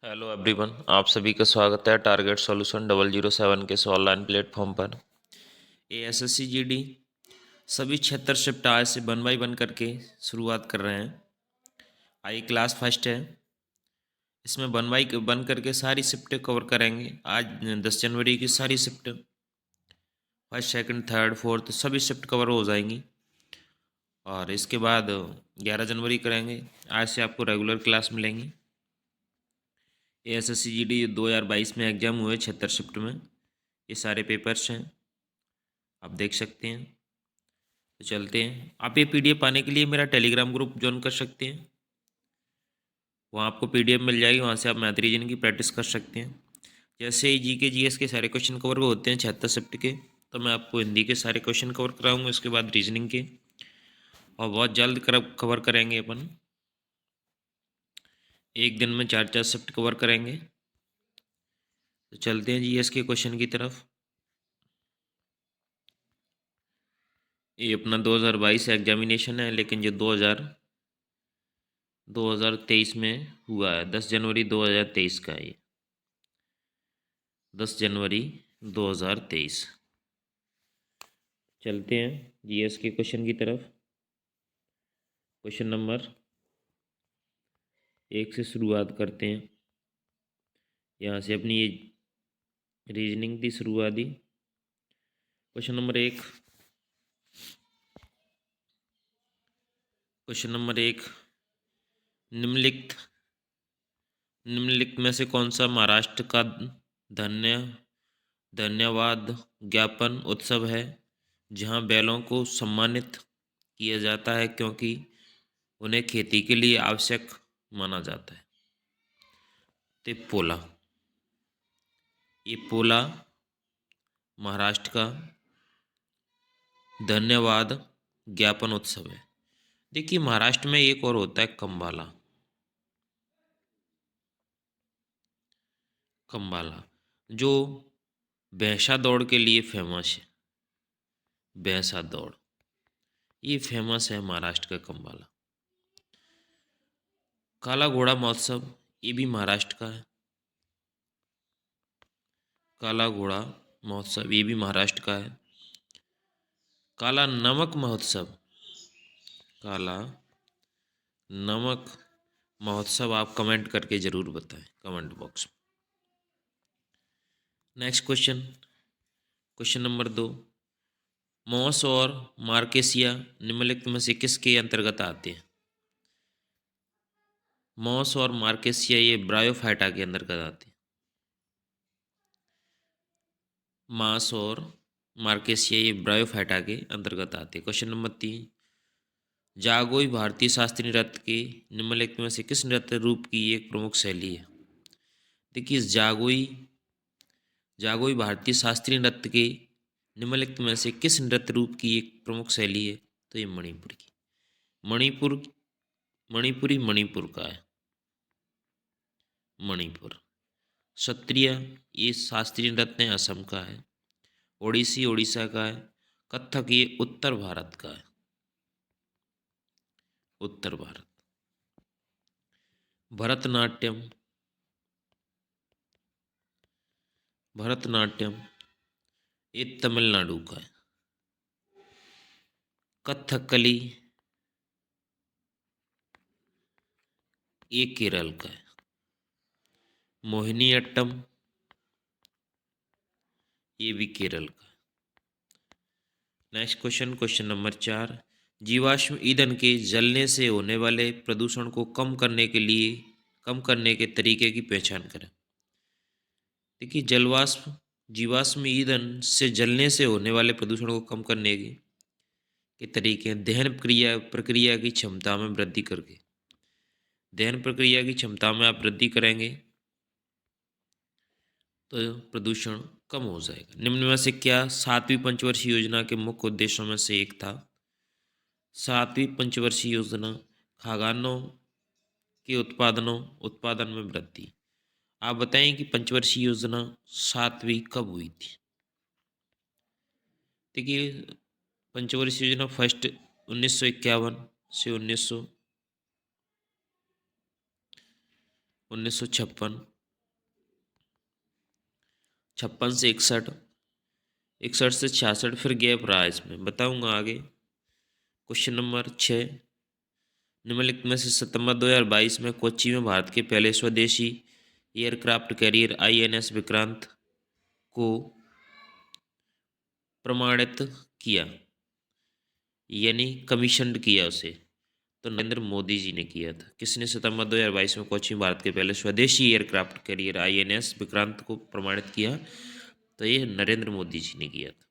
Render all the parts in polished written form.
Hello everyone, आप सभी का स्वागत है टारगेट सॉल्यूशन 007 के इस ऑनलाइन प्लेटफॉर्म पर। एएसएससी जीडी सभी 76 शिफ्ट आज से 1 बाय 1 करके शुरुआत कर रहे हैं। आई क्लास फर्स्ट है, इसमें 1 बाय 1 करके सारी शिफ्ट कवर करेंगे। आज 10 जनवरी की सारी shift first second third fourth सभी शिफ्ट कवर हो जाएंगी और इसके बाद 11 जनवरी करेंगे। आज से आपको रेगुलर क्लास मिलेंगी। एएसएससी जीडी 2022 में एग्ज़ाम हुए 76 शिफ्ट में, ये सारे पेपर्स हैं, आप देख सकते हैं। तो चलते हैं। आप ये पीडीएफ पाने के लिए मेरा टेलीग्राम ग्रुप ज्वाइन कर सकते हैं, वहाँ आपको पीडीएफ मिल जाएगी, वहाँ से आप मैथ रीजन की प्रैक्टिस कर सकते हैं। जैसे ही जीके जीएस के सारे क्वेश्चन कवर होते हैं 76 शिफ्ट के, तो मैं आपको हिंदी के सारे क्वेश्चन कवर कराऊंगा, उसके बाद रीजनिंग के, और बहुत जल्द कवर करेंगे अपन। एक दिन में 4 शिफ्ट कवर करेंगे। तो चलते हैं जीएस के क्वेश्चन की तरफ। ये अपना 2022 एग्जामिनेशन है, लेकिन जो 2023 में हुआ है, 10 जनवरी 2023 का है ये, 10 जनवरी 2023। चलते हैं जीएस के क्वेश्चन की तरफ। क्वेश्चन नंबर 1 से शुरुआत करते हैं। यहाँ से अपनी ये रीजनिंग की शुरुआत ही। क्वेश्चन नंबर 1, निम्नलिखित में से कौन सा महाराष्ट्र का धन्यवाद ज्ञापन उत्सव है जहाँ बैलों को सम्मानित किया जाता है क्योंकि उन्हें खेती के लिए आवश्यक माना जाता है? तो पोला, ये पोला महाराष्ट्र का धन्यवाद ज्ञापन उत्सव है। देखिए, महाराष्ट्र में एक और होता है कंबाला। कंबाला जो भैंसा दौड़ के लिए फेमस है, भैंसा दौड़, ये फेमस है महाराष्ट्र का कंबाला। काला घोड़ा महोत्सव, ये भी महाराष्ट्र का है। काला घोड़ा महोत्सव ये भी महाराष्ट्र का है। काला नमक महोत्सव, काला नमक महोत्सव आप कमेंट करके ज़रूर बताएं कमेंट बॉक्स में। नेक्स्ट क्वेश्चन नंबर 2, मॉस और मार्केसिया निम्नलिखित में से किसके अंतर्गत आते हैं? मॉस और मार्केसिया ये ब्रायोफाइटा के अंतर्गत आते हैं। मास और मार्केसिया ये ब्रायोफाइटा के अंतर्गत आते हैं। क्वेश्चन नंबर 3, जागोई भारतीय शास्त्रीय नृत्य के निम्नलिखित में से किस नृत्य रूप की एक प्रमुख शैली है? देखिए, जागोई भारतीय शास्त्रीय नृत्य के निम्नलिखित में से किस नृत्य रूप की एक प्रमुख शैली है? तो ये मणिपुर की, मणिपुर का है। मणिपुर। सत्रिय ये शास्त्रीय नृत्य असम का है। ओडिसी उड़ीसा का है। कथक ये उत्तर भारत का है, उत्तर भारत। भरतनाट्यम ये तमिलनाडु का है। कथकली ये केरल का है। मोहिनीअट्टम ये भी केरल का है। नेक्स्ट क्वेश्चन नंबर 4, जीवाश्म ईंधन के जलने से होने वाले प्रदूषण को कम करने के तरीके की पहचान करें। देखिए, जीवाश्म ईंधन से जलने से होने वाले प्रदूषण को कम करने के तरीके हैं दहन प्रक्रिया की क्षमता में वृद्धि करके। दहन प्रक्रिया की क्षमता में आप वृद्धि करेंगे तो प्रदूषण कम हो जाएगा। निम्न में से क्या 7वीं पंचवर्षीय योजना के मुख्य उद्देश्यों में से एक था? 7वीं पंचवर्षीय योजना खाद्यान्नों के उत्पादन में वृद्धि। आप बताएं कि पंचवर्षीय योजना 7वीं कब हुई थी? देखिए, पंचवर्षीय योजना फर्स्ट 1951 से 1956, 56 से 61, 61 से 66, फिर गैप रहा इसमें, बताऊंगा आगे। क्वेश्चन नंबर 6, निम्नलिखित में से सितंबर 2022 में कोच्चि में भारत के पहले स्वदेशी एयरक्राफ्ट कैरियर INS विक्रांत को प्रमाणित किया, यानी कमीशन्ड किया उसे, तो नरेंद्र मोदी जी ने किया था। किसने सितंबर 2022 में कोच्चि में भारत के पहले स्वदेशी एयरक्राफ्ट कैरियर INS विक्रांत को प्रमाणित किया? तो ये नरेंद्र मोदी जी ने किया था।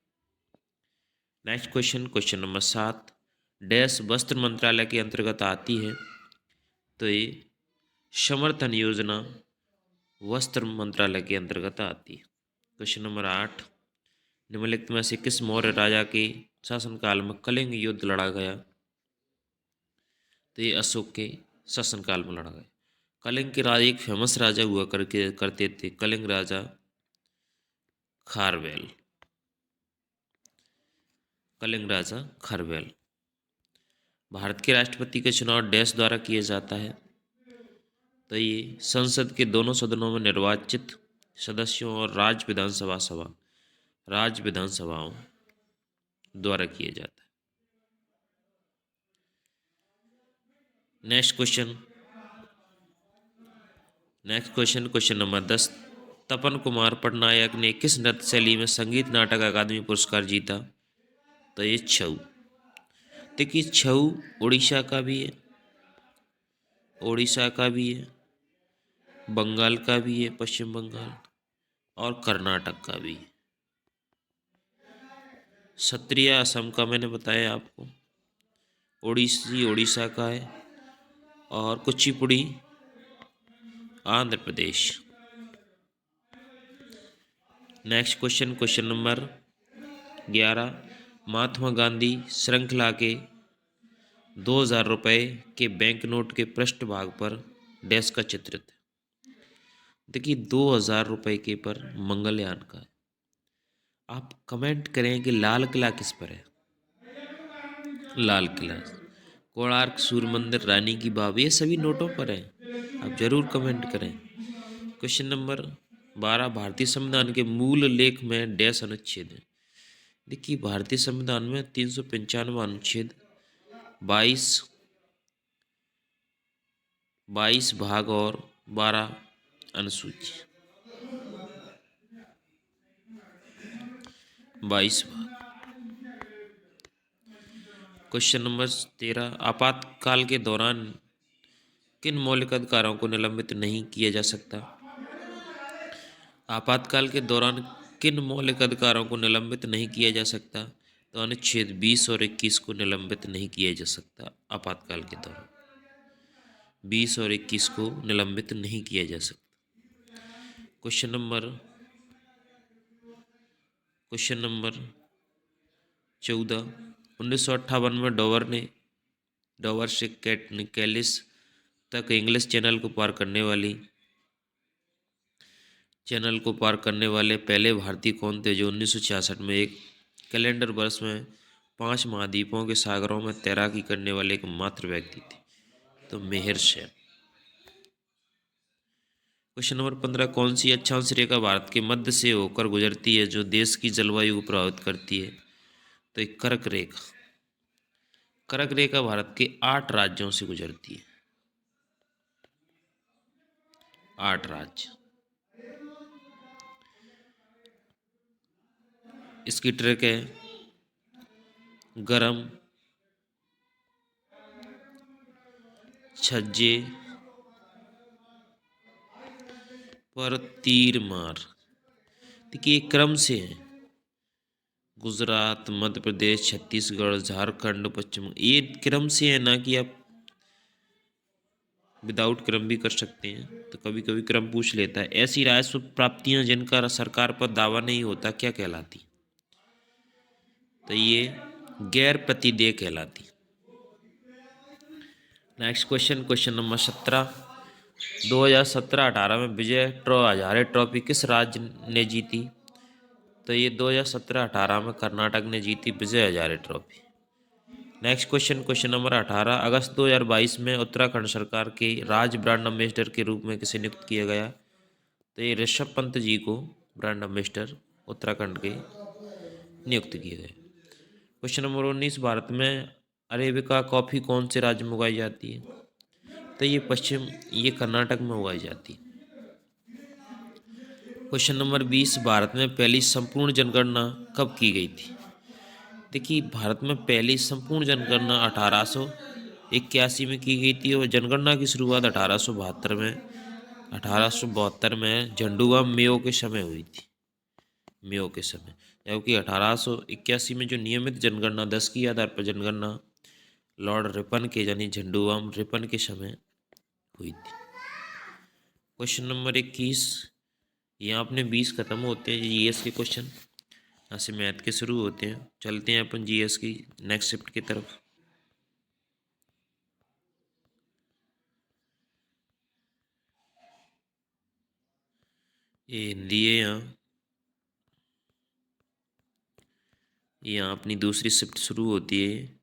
Next question, question number 7, dash वस्त्र मंत्रालय के अंतर्गत आती है? तो ये समर्थन योजना वस्त्र मंत्रालय के अंतर्गत आती है। क्वेश्चन नंबर 8, निम्नलिखित में से किस मौर्य राजा के शासनकाल में कलिंग युद्ध लड़ा गया? तो ये अशोक के शासनकाल में लड़ा गया। कलिंग के राजा एक फेमस राजा हुआ करते थे, कलिंग राजा खारवेल, कलिंग राजा खारवेल। भारत के राष्ट्रपति का चुनाव डैश द्वारा किया जाता है? तो ये संसद के दोनों सदनों में निर्वाचित सदस्यों और राज्य विधानसभाओं द्वारा किया जाता है। नेक्स्ट क्वेश्चन, क्वेश्चन नंबर 10, तपन कुमार पटनायक ने किस नृत्य शैली में संगीत नाटक अकादमी पुरस्कार जीता? तो ये छऊ। देखिए छऊ उड़ीसा का भी है, बंगाल का भी है, पश्चिम बंगाल, और कर्नाटक का भी है। सत्रिया असम का मैंने बताया आपको, ओडिसी उड़ीसा का है, और Kuchipudi Andhra Pradesh. Next question, question number 11, Mahatma Gandhi श्रृंखला के 2000 रुपये के बैंक नोट के पृष्ठभाग पर डैश का चित्रित है? देखिए 2000 रुपये के पर मंगलयान का है। आप कमेंट करें कि लाल किला किस पर है? लाल किला, कोणार्क, सूर्य मंदिर, रानी की बाव, ये सभी नोटों पर है। आप जरूर कमेंट करें। क्वेश्चन नंबर 12, भारतीय संविधान के मूल लेख में डैश अनुच्छेद है? देखिए भारतीय संविधान में 395 अनुच्छेद, 22 भाग और 12 अनुसूची, 22 भाग। क्वेश्चन नंबर 13, आपातकाल के दौरान किन मौलिक अधिकारों को निलंबित नहीं किया जा सकता? आपातकाल के दौरान किन मौलिक अधिकारों को निलंबित नहीं किया जा सकता? तो अनुच्छेद 20 और 21 को निलंबित नहीं किया जा सकता। आपातकाल के दौरान 20 और 21 को निलंबित नहीं किया जा सकता। क्वेश्चन नंबर 14, 1958 में डोवर से कैलिस तक इंग्लिश चैनल को पार करने वाले पहले भारतीय कौन थे, जो 1966 में एक कैलेंडर वर्ष में 5 महाद्वीपों के सागरों में तैराकी करने वाले एकमात्र व्यक्ति थे? तो मेहर शेर। क्वेश्चन नंबर 15, कौन सी अक्षांश रेखा भारत के मध्य से होकर गुजरती है जो देश की जलवायु को प्रभावित करती है? तो एक कर्क रेखा। कर्क रेखा भारत के 8 राज्यों से गुजरती है, 8 राज्य। इसकी ट्रिक है गरम, छज्जे पर तीर मार। देखिए क्रम से है, गुजरात, मध्य प्रदेश, छत्तीसगढ़, झारखंड, पश्चिम, ये क्रम से है ना कि आप विदाउट क्रम भी कर सकते हैं। तो कभी कभी क्रम पूछ लेता है। ऐसी राजस्व प्राप्तियां जिनका सरकार पर दावा नहीं होता क्या कहलाती? तो ये गैर प्रतिदेय कहलाती। नेक्स्ट क्वेश्चन, क्वेश्चन नंबर 17, 2017-18 में विजय हजारे ट्रॉफी किस राज्य ने जीती? तो ये 2017-18 में कर्नाटक ने जीती Vijay Hazare trophy. Next question, question number 18, अगस्त 2022 में उत्तराखंड सरकार के राज्य ब्रांड एम्बेसडर के रूप में किसे नियुक्त किया गया? तो ये ऋषभ पंत जी को ब्रांड एम्बेसडर उत्तराखंड के नियुक्त किए गए। क्वेश्चन नंबर 19, भारत में अरेबिका कॉफ़ी कौन से राज्य में उगाई जाती है? तो ये कर्नाटक में उगाई जाती है। क्वेश्चन नंबर 20, भारत में पहली संपूर्ण जनगणना कब की गई थी? देखिए, भारत में पहली संपूर्ण जनगणना 1881 में की गई थी और जनगणना की शुरुआत 1872 में झंडुआ मेयो के समय हुई थी। मेयो के समय, जबकि 1881 में जो नियमित जनगणना 10 की आधार पर जनगणना लॉर्ड रिपन के यानी झंडुआम रिपन के समय हुई थी। क्वेश्चन नंबर 21, यहाँ अपने 20 खत्म होते हैं जीएस के क्वेश्चन, यहाँ से मैथ के शुरू होते हैं। चलते हैं अपन जीएस की नेक्स्ट शिफ्ट की तरफ। ये हिंदी है, यहाँ अपनी दूसरी शिफ्ट शुरू होती है।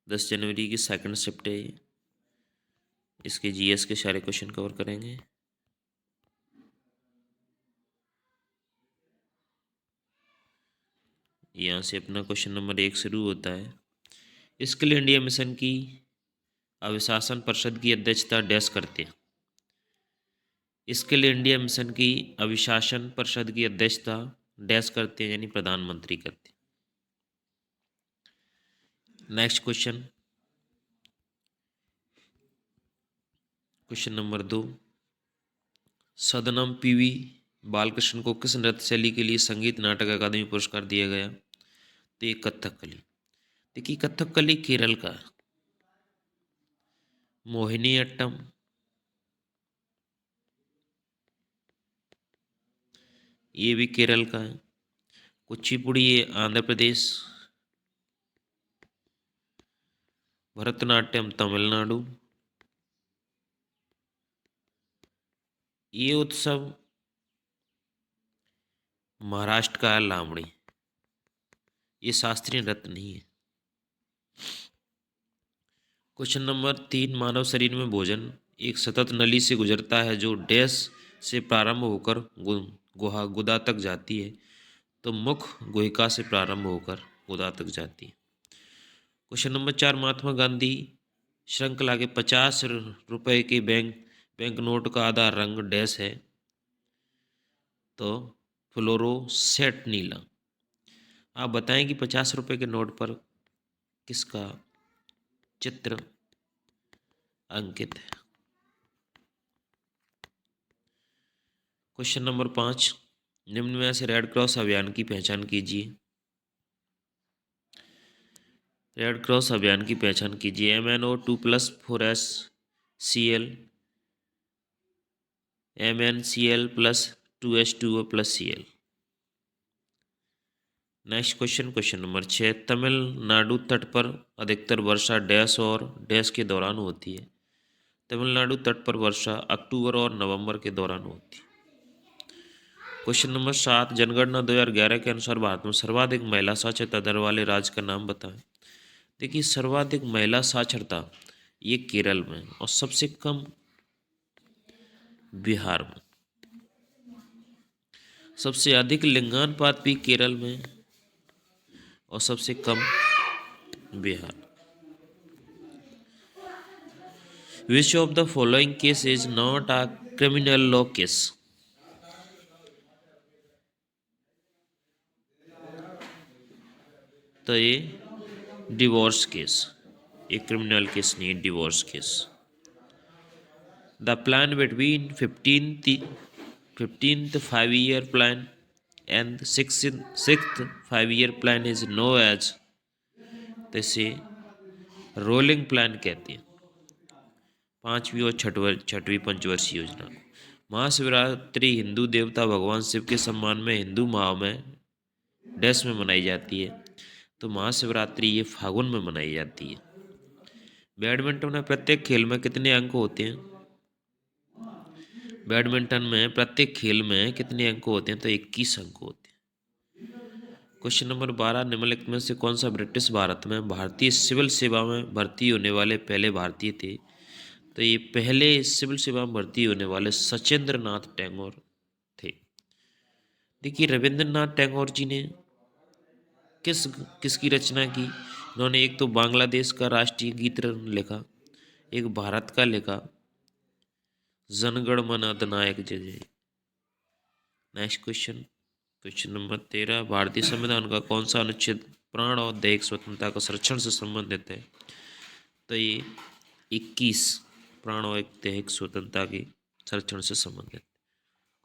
10 जनवरी की सेकंड शिफ्ट है। इसके जीएस के सारे क्वेश्चन कवर करेंगे। यहाँ से अपना क्वेश्चन नंबर 1 शुरू होता है। स्किल इंडिया मिशन की अभिशासन परिषद की अध्यक्षता डैश करते हैं। स्किल इंडिया मिशन की अभिशासन परिषद की अध्यक्षता डैश करते हैं, यानी प्रधानमंत्री करते हैं। Next question, question number 2, Sadanam PV Balakrishna को किस नृत्य शैली के लिए संगीत नाटक अकादमी पुरस्कार दिया गया? तो ये कथकली। देखिए, कथकली केरल का है। मोहिनी अट्टम, ये भी केरल का है। कुचिपुड़ी ये आंध्र प्रदेश। भरतनाट्यम तमिलनाडु। ये उत्सव महाराष्ट्र का है, लावणी। ये शास्त्रीय नृत्य नहीं है। क्वेश्चन नंबर 3, मानव शरीर में भोजन एक सतत नली से गुजरता है जो डैश से प्रारंभ होकर गुदा तक जाती है। तो मुख गुहिका से प्रारंभ होकर गुदा तक जाती है। क्वेश्चन नंबर 4, महात्मा गांधी श्रृंखला के 50 रुपए के बैंक नोट का आधा रंग डैश है? तो फ्लोरोसेंट नीला। आप बताएं कि 50 रुपए के नोट पर किसका चित्र अंकित है? क्वेश्चन नंबर 5, निम्न में से रेड क्रॉस अभियान की पहचान कीजिए। रेड क्रॉस अभियान की पहचान कीजिए। MnO2+4SCl, MnCl+2H2O+Cl। Next question, question number 6, Tamil Nadu तट पर अधिकतर वर्षा डैश और डैश के दौरान होती है? तमिलनाडु तट पर वर्षा अक्टूबर और नवंबर के दौरान होती है। क्वेश्चन नंबर 7, जनगणना 2011 के अनुसार भारत में सर्वाधिक महिला साक्षरता दर वाले राज्य का नाम बताएं। देखिए, सर्वाधिक महिला साक्षरता ये केरल में और सबसे कम बिहार में। सबसे अधिक लिंगानुपात भी केरल में और सबसे कम Bihar. Which of the following case is not a criminal law case? तो ये डिवोर्स केस, ये क्रिमिनल केस नहीं, divorce case. The plan between 15th 5-year plan and 6th 5-year plan is known as, इसे रोलिंग प्लान कहते हैं। 5वीं और छठवीं पंचवर्षीय योजना को। महाशिवरात्रि हिंदू देवता भगवान शिव के सम्मान में हिंदू माह में डैश में मनाई जाती है? तो महाशिवरात्रि ये फागुन में मनाई जाती है। बैडमिंटन में प्रत्येक खेल में कितने अंक होते हैं? बैडमिंटन में प्रत्येक खेल में कितने अंक होते हैं? तो 21 अंक होते हैं। क्वेश्चन नंबर 12, निम्नलिखित में से कौन सा ब्रिटिश भारत में भारतीय सिविल सेवा में भर्ती होने वाले पहले भारतीय थे? तो ये पहले सिविल सेवा में भर्ती होने वाले सचिंद्र नाथ टैगोर थे। देखिए रविंद्रनाथ टैगोर जी ने किस किसकी रचना की? इन्होंने एक तो बांग्लादेश का राष्ट्रीय गीत लिखा, एक भारत का लिखा, जनगण मन अधिनायक जय जय। नेक्स्ट क्वेश्चन, क्वेश्चन नंबर 13, भारतीय संविधान का कौन सा अनुच्छेद प्राण और दैहिक स्वतंत्रता का संरक्षण से संबंधित है? तो ये 21 प्राण और दैहिक स्वतंत्रता के संरक्षण से संबंधित।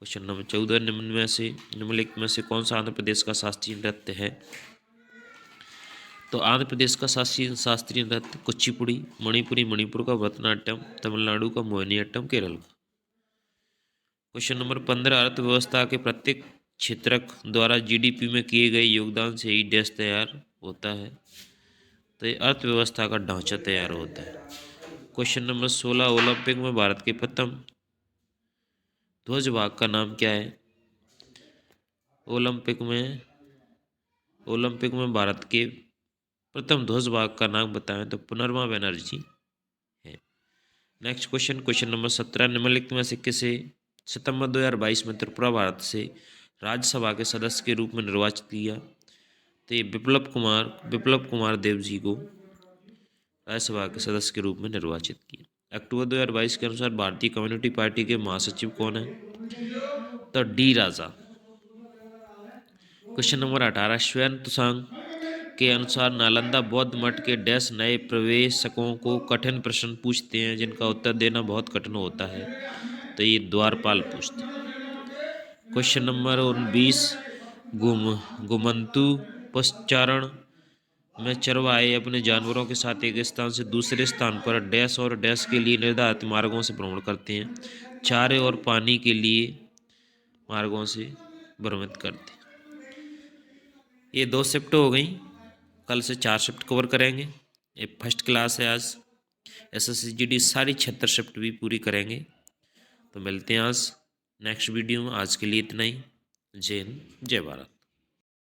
क्वेश्चन नंबर 14, निम्नलिखित में से कौन सा आंध्र प्रदेश का शास्त्रीय नृत्य है? तो आंध्र प्रदेश का शास्त्रीय नृत्य कुचिपुड़ी, मणिपुरी मणिपुर का भरतनाट्यम, तमिलनाडु का मोहिनीअट्टम, केरल का। क्वेश्चन नंबर 15, अर्थव्यवस्था के प्रत्येक क्षेत्रक द्वारा जीडीपी में किए गए योगदान से ही देश तैयार होता है। तो ये अर्थव्यवस्था का ढांचा तैयार होता है। क्वेश्चन नंबर 16, ओलंपिक में भारत के प्रथम ध्वज वाहक का नाम क्या है? ओलंपिक में भारत के प्रथम ध्वज वाहक का नाम बताएं, तो पुनर्मा बनर्जी है। नेक्स्ट क्वेश्चन, क्वेश्चन नंबर 17, निम्नलिखित में से किसे सितंबर 2022 में त्रिपुरा भारत से राज्यसभा के सदस्य के रूप में निर्वाचित किया? तो ये विप्लव कुमार देव जी को राज्यसभा के सदस्य के रूप में निर्वाचित किया। अक्टूबर 2022 के अनुसार भारतीय कम्युनिस्ट पार्टी के महासचिव कौन है? तो डी राजा। क्वेश्चन नंबर 18, श्वेन तुसांग के अनुसार नालंदा बौद्ध मठ के डैश नए प्रवेशकों को कठिन प्रश्न पूछते हैं जिनका उत्तर देना बहुत कठिन होता है? तो ये द्वारपाल पूछते हैं। क्वेश्चन नंबर 19, गुमंतु पश्चारण में चरवाहे अपने जानवरों के साथ एक स्थान से दूसरे स्थान पर डैश और डैश के लिए निर्धारित मार्गों से भ्रमण करते हैं। चारे और पानी के लिए मार्गों से भ्रमित करते हैं। ये 2 शिफ्ट हो गई, कल से 4 शिफ्ट कवर करेंगे। ये फर्स्ट क्लास है आज। SSCGD सारी 76 शिफ्ट भी पूरी करेंगे। तो मिलते हैं आज नेक्स्ट वीडियो में। आज के लिए इतना ही। जय हिंद, जय भारत।